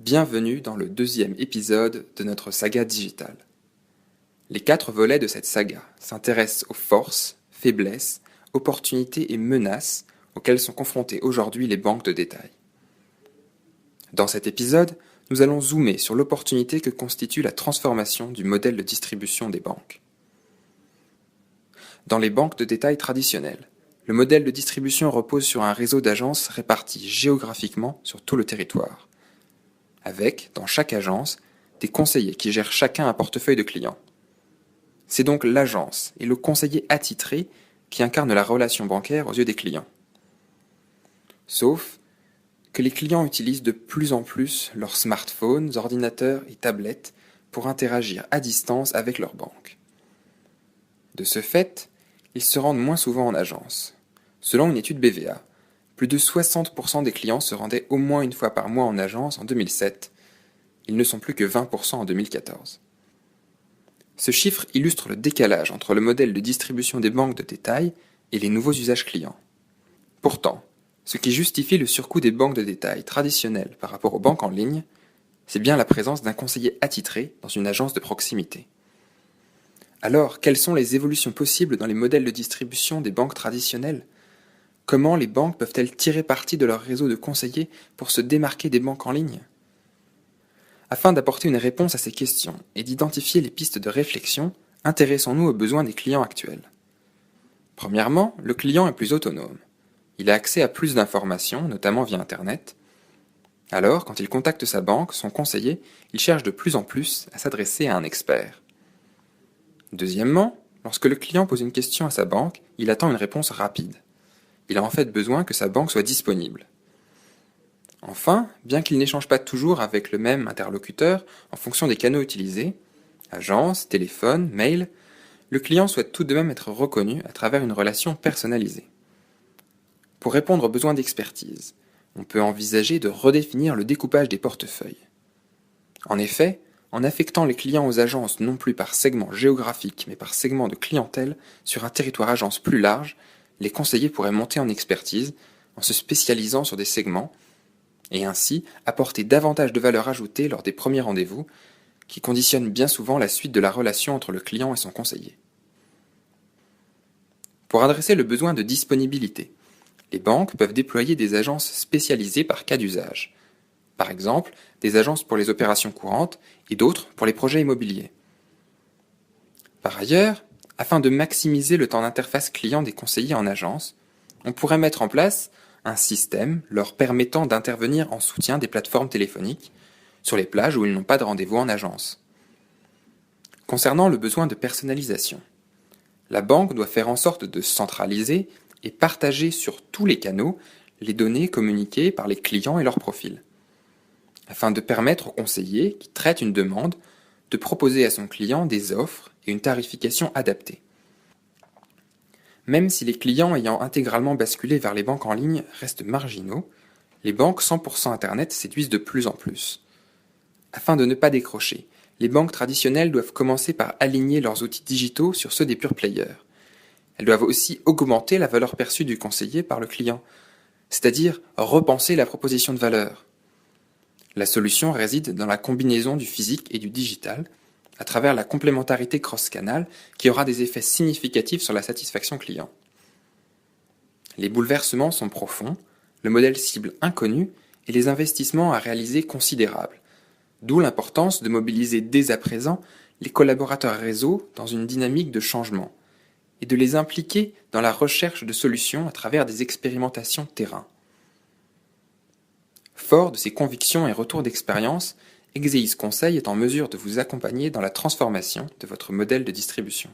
Bienvenue dans le deuxième épisode de notre saga digitale. Les 4 volets de cette saga s'intéressent aux forces, faiblesses, opportunités et menaces auxquelles sont confrontées aujourd'hui les banques de détail. Dans cet épisode, nous allons zoomer sur l'opportunité que constitue la transformation du modèle de distribution des banques. Dans les banques de détail traditionnelles, le modèle de distribution repose sur un réseau d'agences réparties géographiquement sur tout le territoire, avec, dans chaque agence, des conseillers qui gèrent chacun un portefeuille de clients. C'est donc l'agence et le conseiller attitré qui incarnent la relation bancaire aux yeux des clients. Sauf que les clients utilisent de plus en plus leurs smartphones, ordinateurs et tablettes pour interagir à distance avec leur banque. De ce fait, ils se rendent moins souvent en agence. Selon une étude BVA, plus de 60% des clients se rendaient au moins une fois par mois en agence en 2007. Ils ne sont plus que 20% en 2014. Ce chiffre illustre le décalage entre le modèle de distribution des banques de détail et les nouveaux usages clients. Pourtant, ce qui justifie le surcoût des banques de détail traditionnelles par rapport aux banques en ligne, c'est bien la présence d'un conseiller attitré dans une agence de proximité. Alors, quelles sont les évolutions possibles dans les modèles de distribution des banques traditionnelles ? Comment les banques peuvent-elles tirer parti de leur réseau de conseillers pour se démarquer des banques en ligne ? Afin d'apporter une réponse à ces questions et d'identifier les pistes de réflexion, intéressons-nous aux besoins des clients actuels. Premièrement, le client est plus autonome. Il a accès à plus d'informations, notamment via Internet. Alors, quand il contacte sa banque, son conseiller, il cherche de plus en plus à s'adresser à un expert. Deuxièmement, lorsque le client pose une question à sa banque, il attend une réponse rapide. Il a en fait besoin que sa banque soit disponible. Enfin, bien qu'il n'échange pas toujours avec le même interlocuteur en fonction des canaux utilisés, agence, téléphone, mail, le client souhaite tout de même être reconnu à travers une relation personnalisée. Pour répondre aux besoins d'expertise, on peut envisager de redéfinir le découpage des portefeuilles. En effet, en affectant les clients aux agences non plus par segment géographique mais par segment de clientèle sur un territoire agence plus large, les conseillers pourraient monter en expertise en se spécialisant sur des segments et ainsi apporter davantage de valeur ajoutée lors des premiers rendez-vous qui conditionnent bien souvent la suite de la relation entre le client et son conseiller. Pour adresser le besoin de disponibilité, les banques peuvent déployer des agences spécialisées par cas d'usage. Par exemple, des agences pour les opérations courantes et d'autres pour les projets immobiliers. Par ailleurs, afin de maximiser le temps d'interface client des conseillers en agence, on pourrait mettre en place un système leur permettant d'intervenir en soutien des plateformes téléphoniques sur les plages où ils n'ont pas de rendez-vous en agence. Concernant le besoin de personnalisation, la banque doit faire en sorte de centraliser et partager sur tous les canaux les données communiquées par les clients et leurs profils, afin de permettre au conseiller qui traite une demande de proposer à son client des offres et une tarification adaptée. Même si les clients ayant intégralement basculé vers les banques en ligne restent marginaux, les banques 100% Internet séduisent de plus en plus. Afin de ne pas décrocher, les banques traditionnelles doivent commencer par aligner leurs outils digitaux sur ceux des pure players. Elles doivent aussi augmenter la valeur perçue du conseiller par le client, c'est-à-dire repenser la proposition de valeur. La solution réside dans la combinaison du physique et du digital, à travers la complémentarité cross-canal qui aura des effets significatifs sur la satisfaction client. Les bouleversements sont profonds, le modèle cible inconnu et les investissements à réaliser considérables, d'où l'importance de mobiliser dès à présent les collaborateurs réseau dans une dynamique de changement et de les impliquer dans la recherche de solutions à travers des expérimentations terrain. Fort de ses convictions et retours d'expérience, Exeis Conseil est en mesure de vous accompagner dans la transformation de votre modèle de distribution.